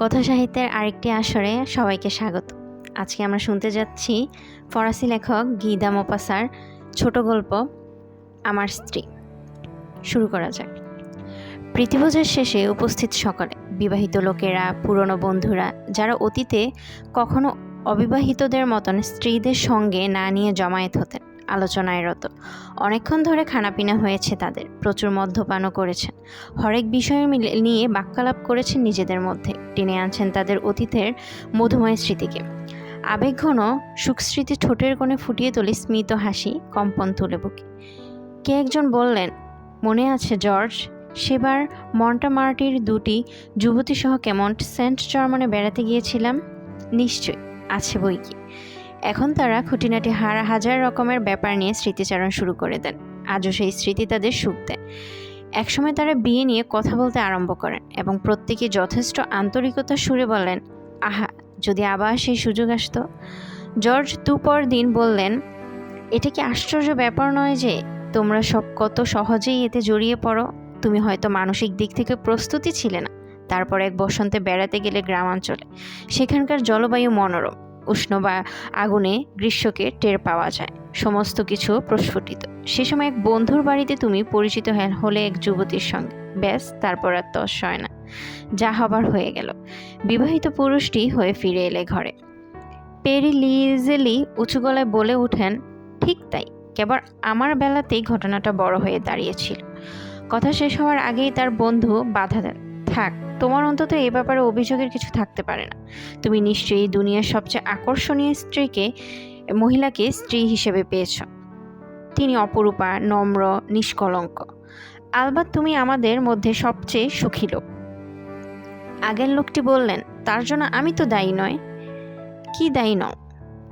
কথা সাহিত্যের আরেকটি আসরে সবাইকে স্বাগত। আজকে আমরা শুনতে যাচ্ছি ফরাসি লেখক গিদা মোপাসার ছোট গল্প আমার স্ত্রী। শুরু করা যাক। প্রীতিভোজের শেষে উপস্থিত সকলে, বিবাহিত লোকেরা, পুরনো বন্ধুরা, যারা অতীতে কখনো অবিবাহিতদের মতন স্ত্রীদের সঙ্গে না নিয়ে জমায়েত হতেন, আলোচনায় রত। অনেকক্ষণ ধরে খানাপিনা হয়েছে তাদের, প্রচুর মদ্যপানও করেছেন, হরেক বিষয় নিয়ে বাক্যালাপ করেছেন নিজেদের মধ্যে, টেনে আনছেন তাদের অতীতের মধুময় স্মৃতিকে। আবেগঘন সুখস্মৃতি ঠোঁটের কোণে ফুটিয়ে তোলে স্মিত হাসি, কম্পন তুলে বুকে। কে একজন বললেন, মনে আছে জর্জ, সেবার মন্টামার্টির দুটি যুবতী সহ কেমন্ট সেন্ট জার্মানে বেড়াতে গিয়েছিলাম? নিশ্চয়ই আছে বই কি। এখন তারা খুঁটিনাটি হাজার রকমের ব্যাপার নিয়ে স্মৃতিচারণ শুরু করে দেন। আজও সেই স্মৃতি তাদের সুখ দেয়। একসময় তারা বিয়ে নিয়ে কথা বলতে আরম্ভ করেন এবং প্রত্যেকে যথেষ্ট আন্তরিকতার সুরে বললেন, আহা, যদি আবার সেই সুযোগ আসতো। জর্জ দুপর দিন বললেন, এটা কি আশ্চর্য ব্যাপার নয় যে তোমরা সব কত সহজেই এতে জড়িয়ে পড়ো? তুমি হয়তো মানসিক দিক থেকে প্রস্তুতি ছিলে না। তারপর এক বসন্তে বেড়াতে গেলে গ্রামাঞ্চলে, সেখানকার জলবায়ু মনোরম, উষ্ণ বা আগুনে গ্রীষ্মকে টের পাওয়া যায়, সমস্ত কিছু প্রস্ফুটিত। সে সময় এক বন্ধুর বাড়িতে তুমি পরিচিত হলে এক যুবতীর সঙ্গে, ব্যাস, তারপর আর তস হয় না। যা হবার হয়ে গেল। বিবাহিত পুরুষটি হয়ে ফিরে এলে ঘরে। পেরি লিজেলি উঁচু গলায় বলে উঠেন, ঠিক তাই, কেবল আমার বেলাতেই ঘটনাটা বড় হয়ে দাঁড়িয়েছিল। কথা শেষ হওয়ার আগেই তার বন্ধু বাধা দেন, থাক, তোমার অন্তত এ ব্যাপারে অভিযোগের কিছু থাকতে পারে না। তুমি নিশ্চয়ই দুনিয়ার সবচেয়ে আকর্ষণীয় মহিলাকে স্ত্রী হিসেবে পেয়েছ। তিনি অপরূপা, নম্র, নিষ্কলঙ্ক। আলবাত তুমি আমাদের মধ্যে সবচেয়ে সুখী লোক। আগের লোকটি বললেন, তার জন্য আমি তো দায়ী নয়। কি দায়ী নও?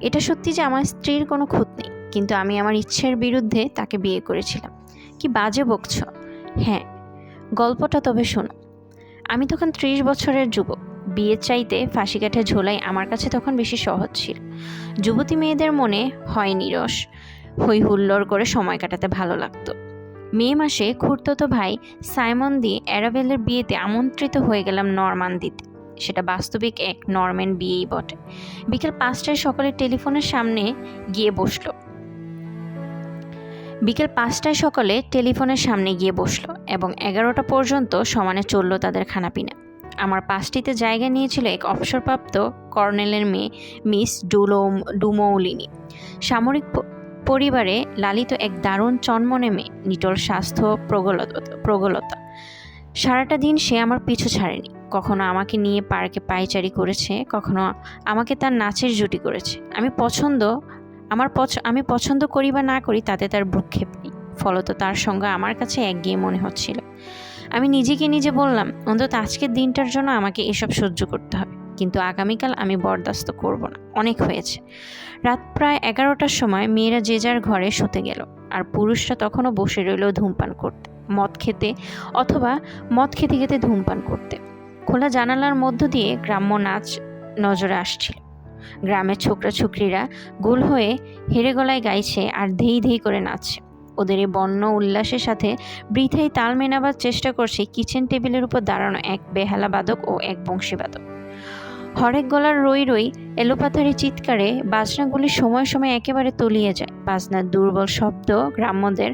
এটা সত্যি যে আমার স্ত্রীর কোনো খুঁত নেই, কিন্তু আমি আমার ইচ্ছের বিরুদ্ধে তাকে বিয়ে করেছিলাম। কি বাজে বকছ? হ্যাঁ, গল্পটা তবে শোনো। আমি তখন 30 বছরের যুবক। বিয়ের চাইতে ফাঁসি কাঠে ঝোলাই আমার কাছে তখন বেশি সহজ ছিল। যুবতী মেয়েদের মনে হয় নিরস, হই হুল্লোড় করে সময় কাটাতে ভালো লাগতো। মে মাসে খুড়তো ভাই সাইমন দি অ্যারাবেলের বিয়েতে আমন্ত্রিত হয়ে গেলাম নরমান্দিতে। সেটা বাস্তবিক এক নরম্যান বিয়েই বটে। বিকেল 5টায় সকলে টেলিফোনের সামনে গিয়ে বসলো এবং 11টা পর্যন্ত সমানে চলল তাদের খানাপিনা। আমার পাশটিতে জায়গা নিয়েছিল এক অবসরপ্রাপ্ত কর্নেলের মেয়ে, মিস ডুমৌলিনি। সামরিক পরিবারে লালিত এক দারুণ চনমনে মেয়ে, নিটল স্বাস্থ্য, প্রগলতা। সারাটা দিন সে আমার পিছু ছাড়েনি। কখনো আমাকে নিয়ে পার্কে পায়চারি করেছে, কখনো আমাকে তার নাচের জুটি করেছে। আমি পছন্দ করি বা না করি তাতে তার ভ্রুক্ষেপ নেই। ফলত তার সঙ্গে আমার কাছে একঘেয়ে মনে হচ্ছিল। আমি নিজেকে নিজে বললাম, অন্তত আজকের দিনটার জন্য আমাকে এসব সহ্য করতে হবে, কিন্তু আগামীকাল আমি বরদাস্ত করব না, অনেক হয়েছে। রাত প্রায় 11টার সময় মেয়েরা যে যার ঘরে শুতে গেল, আর পুরুষরা তখনও বসে রইল ধূমপান করতে, মদ খেতে খেতে ধূমপান করতে। খোলা জানালার মধ্য দিয়ে গ্রাম্য নাচ নজরে আসছিল। গ্রামের ছোকরা ছোকরিরা গোল হয়ে হেরে গলায় গাইছে আর ধেই ধেই করে নাচছে। ওদের এই বন্য উল্লাসের সাথে বৃথাই তাল মেনাবার চেষ্টা করছে কিচেন টেবিলের উপর দাঁড়ানো এক বেহালা বাদক ও এক বংশীবাদক। হরেক গলার রই রই এলোপাথারি চিৎকারে বাজনাগুলি সময় সময় একেবারে তলিয়ে যায়। বাজনার দুর্বল শব্দ গ্রাম্যদের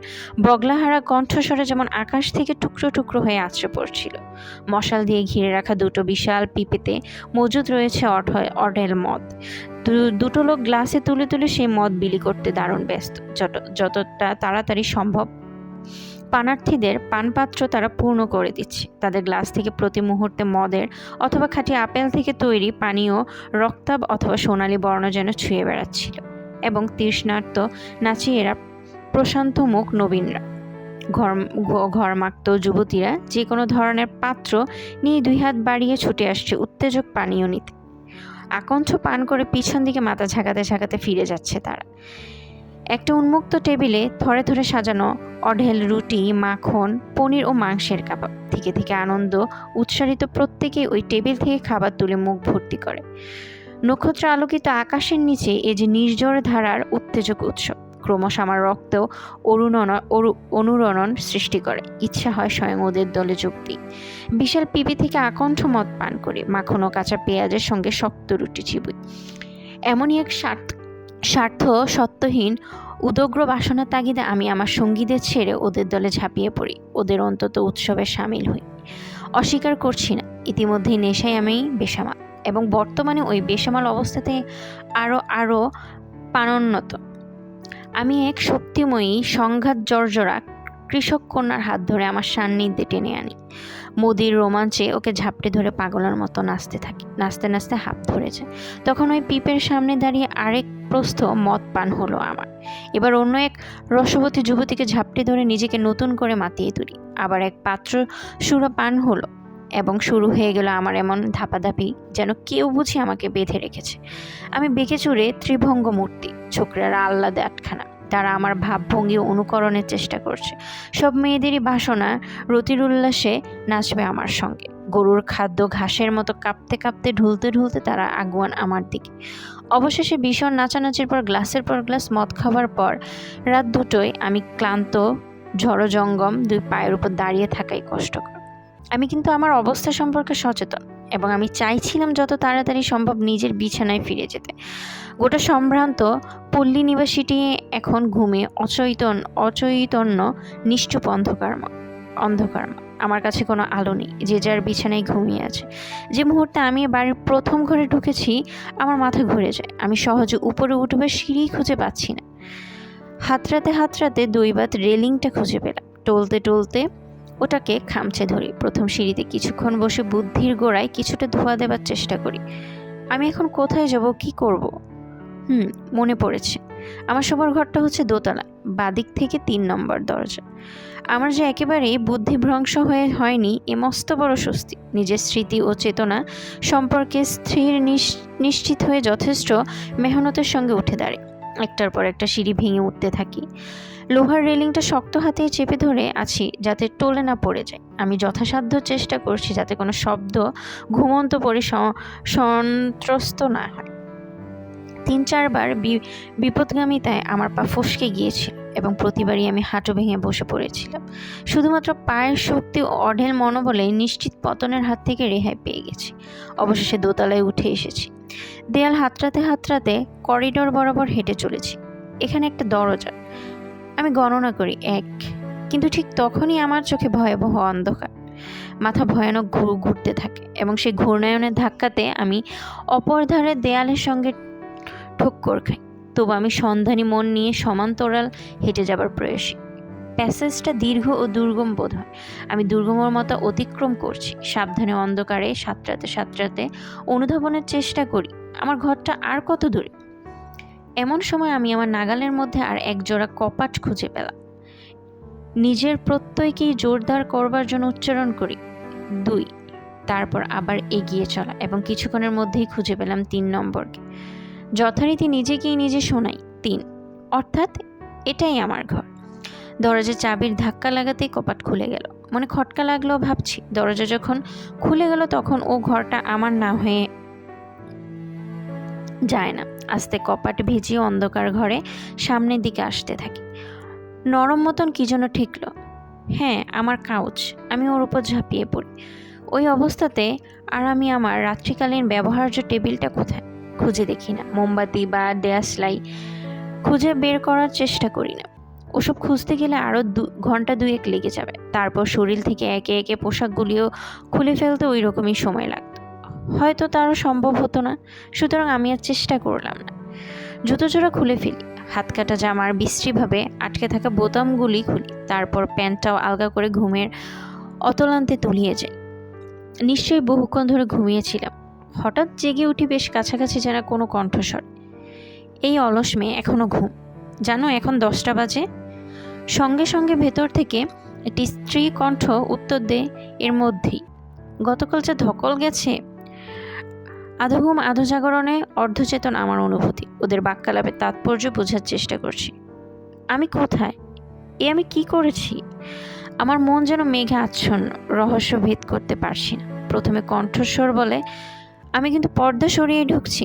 বগলাহারা কণ্ঠস্বরে যেমন আকাশ থেকে টুকরো টুকরো হয়ে আছড়ে পড়ছিল। মশাল দিয়ে ঘিরে রাখা দুটো বিশাল পিপেতে মজুদ রয়েছে অঢেল মদ। দুটো লোক গ্লাসে তুলে তুলে সেই মদ বিলি করতে দারুণ ব্যস্ত। যতটা তাড়াতাড়ি সম্ভব পানার্থীদের পানপাত্র তারা পূর্ণ করে দিচ্ছে। তাদের গ্লাস থেকে প্রতি মুহূর্তে মদের অথবা খাঁটি আপেল থেকে তৈরি পানীয় রক্তাভ অথবা সোনালী বর্ণ যেন ছুঁয়ে বেড়াচ্ছিল, এবং তৃষ্ণার্ত নাচিয়েরা, প্রশান্ত মুখ নবীনরা, ঘরমাক্ত যুবতীরা যে কোনো ধরনের পাত্র নিয়ে 2 হাত বাড়িয়ে ছুটে আসছে উত্তেজক পানীয় নিতে। আকণ্ঠ পান করে পিছন দিকে মাথা ঝাঁকাতে ঝাঁকাতে ফিরে যাচ্ছে তারা। একটা উন্মুক্ত টেবিলে থরে থরে সাজানো অঢেল রুটি, মাখন, পনির ও মাংসের কাবাব। থেকে থেকে আনন্দ উৎসারিত প্রত্যেকেই ওই টেবিল থেকে খাবার তুলে মুখ ভর্তি করে। নক্ষত্র আলোকিত আকাশের নিচে এ যে নির্ঝর ধারার উত্তেজক উৎসব। ক্রমশ আমার রক্তেও অনুরণন সৃষ্টি করে। ইচ্ছা হয় স্বয়ং ওদের দলে যোগ দিই। বিশাল পিপি থেকে আকণ্ঠ মদ পান করি, মাখন ও কাঁচা পেঁয়াজের সঙ্গে শক্ত রুটি চিবুই। এমনই এক স্বার্থ সত্যহীন উদগ্র বাসনার তাগিদে আমি আমার সঙ্গীদের ছেড়ে ওদের দলে ঝাঁপিয়ে পড়ি, ওদের অন্তত উৎসবে সামিল হই। অস্বীকার করছি না, ইতিমধ্যেই নেশায় আমি বেসামাল, এবং বর্তমানে ওই বেসামাল অবস্থাতে আরও প্রাণোন্নত। আমি এক শক্তিময়ী সংঘাত জর্জরা কৃষক কন্যার হাত ধরে আমার সান্নিধ্যে টেনে আনি। মোদির রোমাঞ্চে ওকে ঝাপটে ধরে পাগলের মতো নাচতে থাকি। নাচতে নাচতে হাঁপ ধরে যায়। তখন ওই পিপের সামনে দাঁড়িয়ে আরেক প্রস্থ মদ পান হলো আমার। এবার অন্য এক রসবতী যুবতীকে ঝাপটে ধরে নিজেকে নতুন করে মাতিয়ে তুলি। আবার এক পাত্র সুরা পান হলো, এবং শুরু হয়ে গেল আমার এমন ধাপাধাপি যেন কেউ বুঝি আমাকে বেঁধে রেখেছে। আমি বেঁকে চুরে ত্রিভঙ্গ মূর্তি, ছোকরারা আহ্লাদে আটখানা। তারা আমার ভাবভঙ্গি অনুকরণের চেষ্টা করছে। সব মেয়েদেরই বাসনা রতির উল্লাসে নাচবে আমার সঙ্গে। গরুর খাদ্য ঘাসের মতো কাঁপতে কাঁপতে ঢুলতে ঢুলতে তারা আগুয়ান আমার দিকে। অবশেষে ভীষণ নাচানাচির পর গ্লাসের পর গ্লাস মদ খাবার পর রাত 2টোয় আমি ক্লান্ত, ঝড়জঙ্গম, 2 পায়ের উপর দাঁড়িয়ে থাকাই কষ্টকর। আমি কিন্তু আমার অবস্থা সম্পর্কে সচেতন, এবং আমি চাইছিলাম যত তাড়াতাড়ি সম্ভব নিজের বিছানায় ফিরে যেতে। গোটা সম্ভ্রান্ত পল্লী নিবাসীটি এখন ঘুমে অচৈতন্য নিশ্চুপ অন্ধকার। আমার কাছে কোনো আলো নেই, যে যার বিছানায় ঘুমিয়ে আছে। যে মুহূর্তে আমি বাড়ির প্রথম ঘরে ঢুকেছি, আমার মাথা ঘুরে যায়। আমি সহজে উপরে উঠবে সিঁড়ি খুঁজে পাচ্ছি না। হাতড়াতে দৈবাত রেলিংটা খুঁজে পেলাম। টলতে ওটাকে খামচে ধরি। প্রথম সিঁড়িতে কিছুক্ষণ বসে বুদ্ধির গোড়ায় কিছুটা ধোয়া দেবার চেষ্টা করি। আমি এখন কোথায় যাব, কি করব? মনে পড়েছে, আমার শোবার ঘরটা হচ্ছে দোতলা, বাদিক থেকে 3 নম্বর দরজা। আমার যে একেবারেই বুদ্ধিভ্রংশ হয়নি এ মস্ত বড় স্বস্তি। নিজের স্মৃতি ও চেতনা সম্পর্কে স্থির নিশ্চিত হয়ে যথেষ্ট মেহনতের সঙ্গে উঠে দাঁড়াই। একটার পর একটা সিঁড়ি ভেঙে উঠতে থাকি। লোহার রেলিংটা শক্ত হাতে চেপে ধরে আছি যাতে টলে না পড়ে যায়। আমি যথাসাধ্য চেষ্টা করছি যাতে কোনো শব্দ ঘুমন্ত পড়ে সন্ত্রস্ত না হয়। 3-4 বার বিপদগামিতায় আমার পা ফসকে গিয়েছিল, এবং প্রতিবারই আমি হাঁটু ভেঙে বসে পড়েছিলাম। শুধুমাত্র পায়ের শক্তি ও অঢেল মনোবলে নিশ্চিত পতনের হাত থেকে রেহাই পেয়ে গেছি। অবশেষে দোতলায় উঠে এসেছি। দেয়াল হাতড়াতে করিডোর বরাবর হেঁটে চলেছি। এখানে একটা দরজা। আমি গণনা করি 1, কিন্তু ঠিক তখনই আমার চোখে ভয়াবহ অন্ধকার। মাথা ভয়ানক ঘুরতে থাকে, এবং সেই ঘূর্ণায়নের ধাক্কাতে আমি অপর ধারে দেয়ালের সঙ্গে ঠক্কর খাই। তবু আমি সন্ধানী মন নিয়ে সমান্তরাল হেঁটে যাবার প্রয়াসী। প্যাসেজটা দীর্ঘ ও দুর্গম বোধ হয়। আমি দুর্গমের মতো অতিক্রম করছি, সাবধানে অন্ধকারে সাঁতরাতে অনুধাবনের চেষ্টা করি আমার ঘরটা আর কত দূরে। এমন সময় আমি আমার নাগালের মধ্যে আর এক জোড়া কপাট খুঁজে পেলাম। নিজের প্রত্যয়কেই জোরদার করবার জন্য উচ্চারণ করি 2, তারপর আবার এগিয়ে চলা, এবং কিছুক্ষণের মধ্যেই খুঁজে পেলাম 3 নম্বরকে। যথারীতি নিজেকেই নিজে শোনাই 3, অর্থাৎ এটাই আমার ঘর। দরজার চাবির ধাক্কা লাগাতেই কপাট খুলে গেল। মনে খটকা লাগলো, ভাবছি দরজা যখন খুলে গেল তখন ও ঘরটা আমার না হয়ে যায় না। আস্তে কপাট ভিজিয়ে অন্ধকার ঘরে সামনের দিকে আসতে থাকি। নরম মতন কি যেন ঠেকল। হ্যাঁ, আমার কাউচ। আমি ওর উপর ঝাঁপিয়ে পড়ি। ওই অবস্থাতে আর আমি আমার রাত্রিকালীন ব্যবহার্য টেবিলটা কোথায় খুঁজে দেখি না। মোমবাতি বা দেয়াশলাই খুঁজে বের করার চেষ্টা করি না। ওসব খুঁজতে গেলে আরও ঘন্টা 2-1 লেগে যাবে। তারপর শরীর থেকে একে একে পোশাকগুলিও খুলে ফেলতে ওই রকমই সময় লাগতো। হয়তো তারও সম্ভব হতো না, সুতরাং আমি আর চেষ্টা করলাম না। জুতো জোড়া খুলে ফেলি, হাত কাটা জামার বিশ্রীভাবে আটকে থাকা বোতামগুলি খুলি, তারপর প্যান্টটাও আলগা করে ঘুমের অতলান্তে তলিয়ে যাই। নিশ্চয়ই বহুক্ষণ ধরে ঘুমিয়েছিলাম। হঠাৎ জেগে উঠি বেশ কাছাকাছি যেন কোনো কণ্ঠস্বর। এই অলস মেয়ে, এখনো ঘুম? জানো এখন 10টা বাজে। সঙ্গে সঙ্গে ভেতর থেকে একটি স্ত্রী কণ্ঠ উত্তর দেয়, এর মধ্যেই। গতকাল যা ধকল গেছে। আধো ঘুম আধো জাগরণে অর্ধচেতন আমার অনুভূতি। ওদের বাক্যালাপের তাৎপর্য বোঝার চেষ্টা করছি। আমি কোথায়? আমি কি করেছি? আমার মন যেন মেঘে আচ্ছন্ন, রহস্য ভেদ করতে পারছি না। প্রথমে কণ্ঠস্বর বলে, আমি কিন্তু পর্দা সরিয়ে ঢুকছি।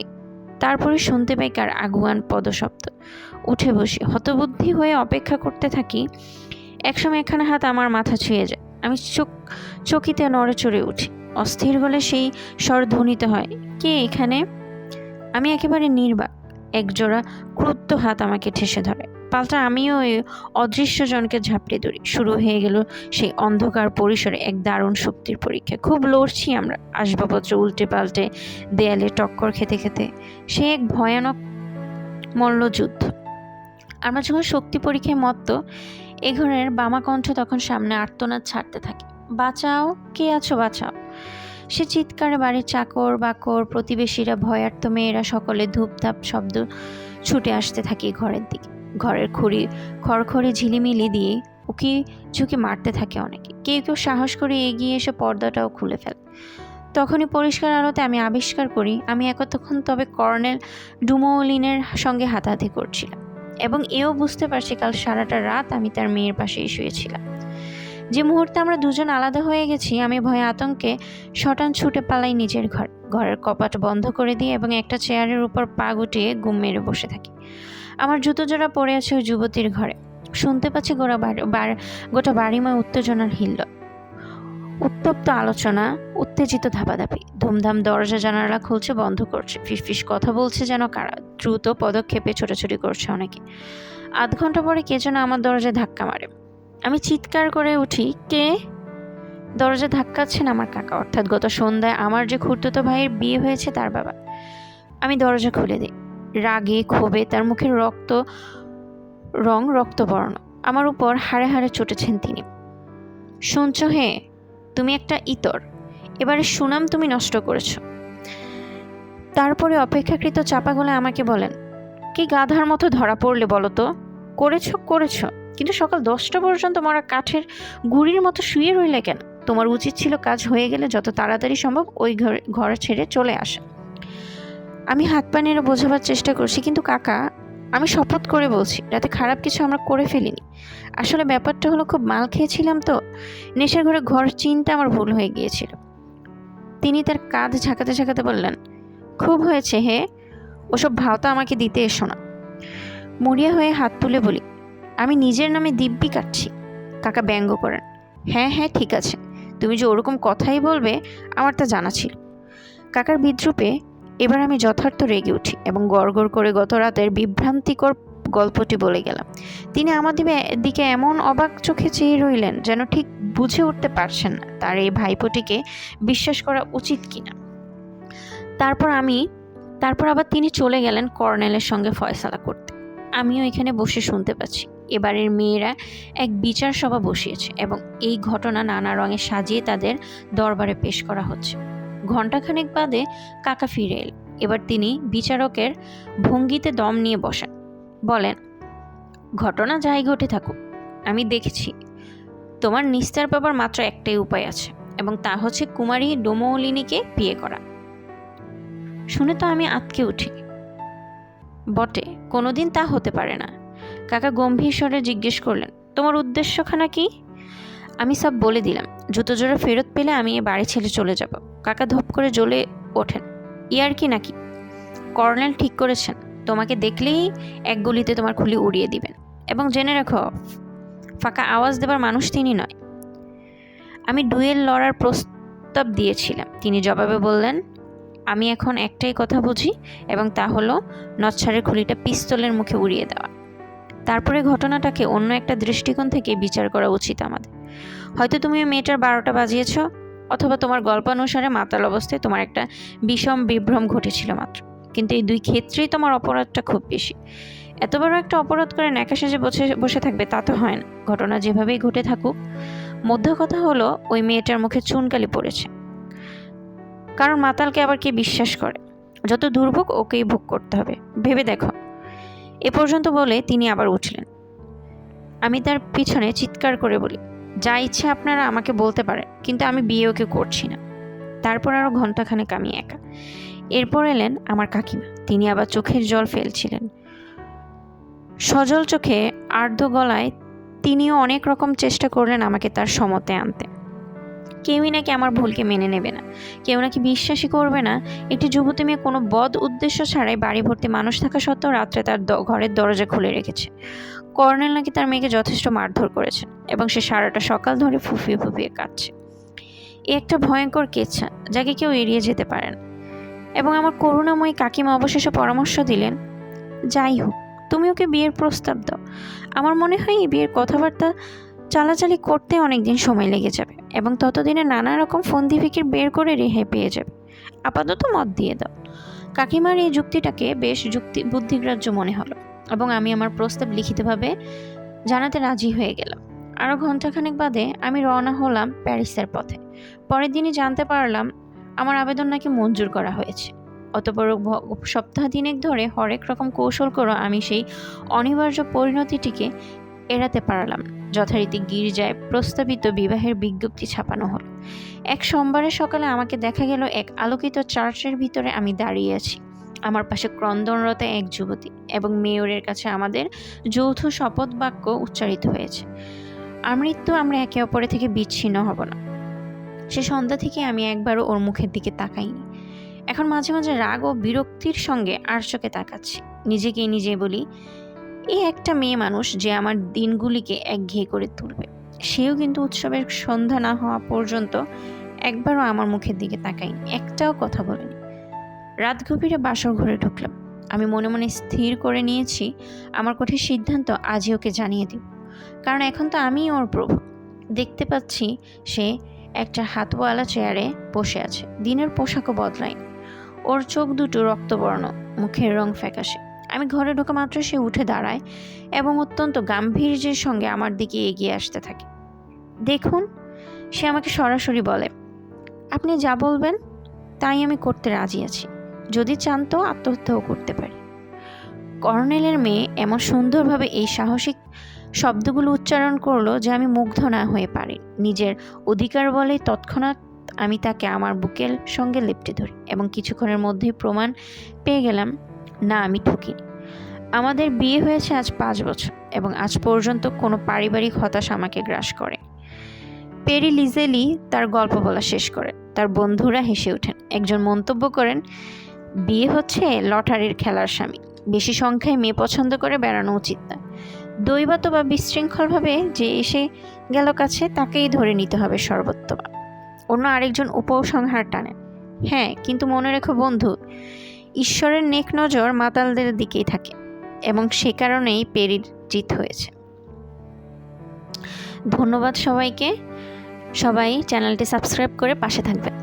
তারপরে শুনতে পাই কার আগুয়ান পদশব্দ। উঠে বসি, হতবুদ্ধি হয়ে অপেক্ষা করতে থাকি। একসময় একখানা হাত আমার মাথা ছুঁয়ে যায়। আমি চকিতে নড়ে চড়ে উঠি। অস্থির গলে সেই স্বর ধ্বনিত হয়, কে এখানে? আমি একেবারে নির্বাক। একজোড়া ক্রুদ্ধ হাত আমাকে ঠেসে ধরে। পাল্টা আমিও ওই অদৃশ্য জনকে ঝাঁপড়ে ধরি। শুরু হয়ে গেল সেই অন্ধকার পরিসরে এক দারুণ শক্তির পরীক্ষা। খুব লড়ছি আমরা, আসবাবপত্র উল্টে পাল্টে, দেয়ালে টক্কর খেতে খেতে। সে এক ভয়ানক মল্লযুদ্ধ। আমরা যখন শক্তি পরীক্ষায় মত্ত, এ ঘরের বামা কণ্ঠ তখন সামনে আর্তনাদ ছাড়তে থাকে, বাঁচাও, কে আছো বাঁচাও। সে চিৎকারে বাড়ির চাকর বাকর, প্রতিবেশীরা, ভয়ার্থ মেয়েরা সকলে ধূপধাপ শব্দ ছুটে আসতে থাকে ঘরের দিকে। ঘরের খড়খড়ি ঝিলিমিলি দিয়ে উকি ঝুঁকি মারতে থাকে অনেকে। কেউ কেউ সাহস করে এগিয়ে এসে পর্দাটাও খুলে ফেলে। তখনই পরিষ্কার আলোতে আমি আবিষ্কার করি আমি তখন তবে কর্নেল ডুমোলিনের সঙ্গে হাতাহাতি করছিলাম, এবং এও বুঝতে পারছি কাল সারাটা রাত আমি তার মেয়ের পাশেই শুয়েছিলাম। যে মুহূর্তে আমরা দুজন আলাদা হয়ে গেছি, আমি ভয়ে আতঙ্কে শটান ছুটে পালাই নিজের ঘরের কপাট বন্ধ করে দিয়ে এবং একটা চেয়ারের উপর পা গুটিয়ে গুম মেরে বসে থাকি। আমার জুতো জোড়া পড়ে আছে ওই যুবতীর ঘরে। শুনতে পাচ্ছি গোটা বাড়িময় উত্তেজনার হিল্লোল, উত্তপ্ত আলোচনা, উত্তেজিত ধাপাধাপি। ধুমধাম দরজা জানালা খুলছে, বন্ধ করছে, ফিসফিস কথা বলছে যেন কারা। দ্রুত পদক্ষেপে ছোটাছুটি করছে অনেকে। আধ ঘন্টা পরে কে যেন আমার দরজায় ধাক্কা মারে। আমি চিৎকার করে উঠি, কে? দরজা ধাক্কাচ্ছেন আমার কাকা, অর্থাৎ গত সন্ধ্যায় আমার যে খুড়তুতো ভাইয়ের বিয়ে হয়েছে তার বাবা। আমি দরজা খুলে দিই। রাগে ক্ষোভে তার মুখের রং রক্তবর্ণ। আমার উপর হাড়ে হাড়ে চটেছেন তিনি। শুনছ হে, তুমি একটা ইতর, এবারে সুনাম তুমি নষ্ট করেছ। তারপরে অপেক্ষাকৃত চাপা গলায় আমাকে বলেন, কি গাধার মতো ধরা পড়লে বলো তো? করেছ, কিন্তু সকাল 10টা পর্যন্ত মরা কাঠের গুঁড়ির মতো শুয়ে রইলে কেন? তোমার উচিত ছিল কাজ হয়ে গেলে যত তাড়াতাড়ি সম্ভব ওই ঘর ছেড়ে চলে আসা। আমি হাত পা নেড়ে বোঝাবার চেষ্টা করছি, কিন্তু কাকা, আমি শপথ করে বলছি রাতে খারাপ কিছু আমরা করে ফেলিনি। আসলে ব্যাপারটা হলো খুব মাল খেয়েছিলাম তো, নেশার ঘরে ঘর চিনতে আমার ভুল হয়ে গিয়েছিল। তিনি তার কাঁধ ঝাঁকাতে ঝাঁকাতে বললেন, খুব হয়েছে হে, ওসব ভাওতা আমাকে দিতে এসো না। মরিয়া হয়ে হাত তুলে বলি, আমি নিজের নামে দিব্যি কাটছি। কাকা ব্যঙ্গ করেন, হ্যাঁ হ্যাঁ ঠিক আছে, তুমি যে ওরকম কথাই বলবে আমার তা জানা ছিল। কাকার বিদ্রুপে এবার আমি যথার্থ রেগে উঠি এবং গড়গড় করে গত রাতের বিভ্রান্তিকর গল্পটি বলে গেলাম। তিনি আমাদের দিকে এমন অবাক চোখে চেয়ে রইলেন যেন ঠিক বুঝে উঠতে পারছেন না তার এই ভাইপোটিকে বিশ্বাস করা উচিত কিনা। তারপর আবার তিনি চলে গেলেন কর্নেলের সঙ্গে ফয়সালা করতে। আমিও এখানে বসে শুনতে পাচ্ছি এবারের মেয়েরা এক বিচার সভা বসিয়েছে এবং এই ঘটনা নানা রঙে সাজিয়ে তাদের দরবারে পেশ করা হচ্ছে। ঘণ্টাখানেক বাদে কাকা ফিরে এলেন। এবার তিনি বিচারকের ভঙ্গিতে দম নিয়ে বসেন। বলেন, ঘটনা যাই ঘটে থাকুক, আমি দেখেছি তোমার নিস্তার পাবার মাত্র একটাই উপায় আছে, এবং তা হচ্ছে কুমারী ডোমোলিনীকে বিয়ে করা। শুনে তো আমি আঁতকে উঠি। বটে, কোনোদিন তা হতে পারে না। কাকা গম্ভীর স্বরে জিজ্ঞেস করলেন, তোমার উদ্দেশ্যখানা কি? আমি সব বলে দিলাম। জুতো জোড়া ফেরত পেলে আমি এ বাড়ি ছেড়ে চলে যাব। কাকা ধপ করে জ্বলে ওঠেন, ইয়ার কি নাকি? কর্নেল ঠিক করেছেন, তোমাকে দেখলেই এক গুলিতে তোমার খুলি উড়িয়ে দিবেন, এবং জেনে রাখো ফাঁকা আওয়াজ দেবার মানুষ তিনি নয়। আমি ডুয়েল লড়ার প্রস্তাব দিয়েছিলাম। তিনি জবাবে বললেন, আমি এখন একটাই কথা বুঝি, এবং তা হলো নচ্ছারের খুলিটা পিস্তলের মুখে উড়িয়ে দেওয়া। তারপরে ঘটনাটাকে অন্য একটা দৃষ্টিকোণ থেকে বিচার করা উচিত আমাদের। হয়তো তুমি ওই মেয়েটার 12টা বাজিয়েছ, অথবা তোমার গল্পানুসারে মাতাল অবস্থায় তোমার একটা বিষম বিভ্রম ঘটেছিল মাত্র। কিন্তু এই দুই ক্ষেত্রেই তোমার অপরাধটা খুব বেশি। এত বড় একটা অপরাধ করে ন্যাকা সেজে বসে থাকবে তা তো হয় না। ঘটনা যেভাবেই ঘটে থাকুক, মধ্য কথা হলো ওই মেয়েটার মুখে চুনকালি পড়েছে। কারণ মাতালকে আবার কে বিশ্বাস করে? যত দুর্ভোগ ওকেই ভোগ করতে হবে, ভেবে দেখো। এ পর্যন্ত বলে তিনি আবার উঠলেন। আমি তার পিছনে চিৎকার করে বলি, যা ইচ্ছে আপনারা আমাকে বলতে পারেন, কিন্তু আমি বিয়ে ওকে করছি না। তারপর আরো ঘণ্টাখানেক আমি একা। এরপর এলেন আমার কাকিমা। তিনি আবার চোখের জল ফেলছিলেন। সজল চোখে আর্দ্র গলায় তিনিও অনেক রকম চেষ্টা করলেন আমাকে তার সমতে আনতে। কেউই নাকি আমার ভুলকে মেনে নেবে না, কেউ নাকি বিশ্বাসই করবে না একটি যুবতী মেয়ে কোনো বদ উদ্দেশ্য ছাড়াই বাড়ি ভর্তি মানুষ থাকা সত্ত্বেও রাত্রে তার ঘরের দরজা খুলে রেখেছে। কর্নেল নাকি তার মেয়েকে যথেষ্ট মারধর করেছে এবং সে সারাটা সকাল ধরে ফুফিয়ে ফুফিয়ে কাঁদছে। এ একটা ভয়ঙ্কর কেচ্ছা যাকে কেউ এড়িয়ে যেতে পারে না। এবং আমার করুণাময়ী কাকিমা অবশেষে পরামর্শ দিলেন, যাই হোক, তুমি ওকে বিয়ের প্রস্তাব দাও। আমার মনে হয় এই বিয়ের কথাবার্তা চালাচালি করতে অনেকদিন সময় লেগে যাবে এবং ততদিনে নানা রকম ফন্দি ফিকির বের করে রেহাই পেয়ে যাবে। আপাতত মত দিয়ে দাও। কাকিমার এই যুক্তিটাকে বেশ বুদ্ধিগ্রাহ্য মনে হলো এবং আমি আমার প্রস্তাব লিখিতভাবে জানাতে রাজি হয়ে গেলাম। আরও ঘণ্টাখানেক বাদে আমি রওনা হলাম প্যারিসের পথে। পরের দিনই জানতে পারলাম আমার আবেদন নাকি মঞ্জুর করা হয়েছে। অতপর সপ্তাহ দিনেক ধরে হরেক রকম কৌশল করে আমি সেই অনিবার্য পরিণতিটিকে এড়াতে পারলাম। যথারীতি গির্জায় প্রস্তাবিত বিবাহের বিজ্ঞপ্তি ছাপানো হলো। এক সোমবারের সকালে আমাকে দেখা গেল এক আলোকিত চার্চের ভিতরে আমি দাঁড়িয়ে আছি। আমার পাশে ক্রন্দনরত এক যুবতী এবং মেয়রের কাছে আমাদের যৌথ শপথ বাক্য উচ্চারিত হয়েছে। আমৃত্যু আমরা একে অপরের থেকে বিচ্ছিন্ন হব না। সে সন্ধ্যা থেকে আমি একবারও ওর মুখের দিকে তাকাইনি। এখন মাঝে মাঝে রাগ ও বিরক্তির সঙ্গে আর চোখে তাকাচ্ছি। নিজে বলি, এই একটা মেয়ে মানুষ যে আমার দিনগুলিকে একঘেয়ে করে তুলবে। সেও কিন্তু উৎসবের সন্ধ্যা না হওয়া পর্যন্ত একবারও আমার মুখের দিকে তাকাইনি, একটাও কথা বলেনি। রাত গভীরে বাসর ঘরে ঢুকলাম। আমি মনে মনে স্থির করে নিয়েছি আমার কঠিন সিদ্ধান্ত আজই ওকে জানিয়ে দিব, কারণ এখন তো আমিই ওর প্রভু। দেখতে পাচ্ছি সে একটা হাতওয়ালা চেয়ারে বসে আছে, দিনের পোশাকও বদলায়নি। ওর চোখ দুটো রক্তবর্ণ, মুখের রং ফ্যাকাশে। আমি ঘরে ঢোকা মাত্র সে উঠে দাঁড়ায় এবং অত্যন্ত গাম্ভীর্যের সঙ্গে আমার দিকে এগিয়ে আসতে থাকে। দেখুন, সে আমাকে সরাসরি বলে, আপনি যা বলবেন তাই আমি করতে রাজি আছি। যদি চান তো আত্মহত্যাও করতে পারি। কর্নেলের মেয়ে এমন সুন্দরভাবে এই সাহসিক শব্দগুলো উচ্চারণ করলো যে আমি মুগ্ধ না হয়ে পারি। নিজের অধিকার বলে তৎক্ষণাৎ আমি তাকে আমার বুকের সঙ্গে লেপ্টে ধরি এবং কিছুক্ষণের মধ্যেই প্রমাণ পেয়ে গেলাম, না, আমি ঠকিনি। আমাদের বিয়ে হয়েছে আজ 5 বছর এবং আজ পর্যন্ত কোনো পারিবারিক হতাশা আমাকে গ্রাস করে। পেরি লিজেলি তার গল্প বলা শেষ করে তার বন্ধুরা হেসে ওঠেন। একজন মন্তব্য করেন, বিয়ে হচ্ছে লটারির খেলার স্বামী, বেশি সংখ্যায় মেয়ে পছন্দ করে বেড়ানো উচিত না। দৈবাত বা বিশৃঙ্খলভাবে যে এসে গেল কাছে তাকেই ধরে নিতে হবে সর্বোত্তমা। অন্য আরেকজন উপসংহার টানেন, হ্যাঁ, কিন্তু মনে রেখো বন্ধু, ঈশ্বরের নেক নজর মাতালদের দিকেই থাকে এবং সে কারণেই পেরির জিত হয়েছে। ধন্যবাদ সবাইকে। সবাই চ্যানেলটি সাবস্ক্রাইব করে পাশে থাকবেন।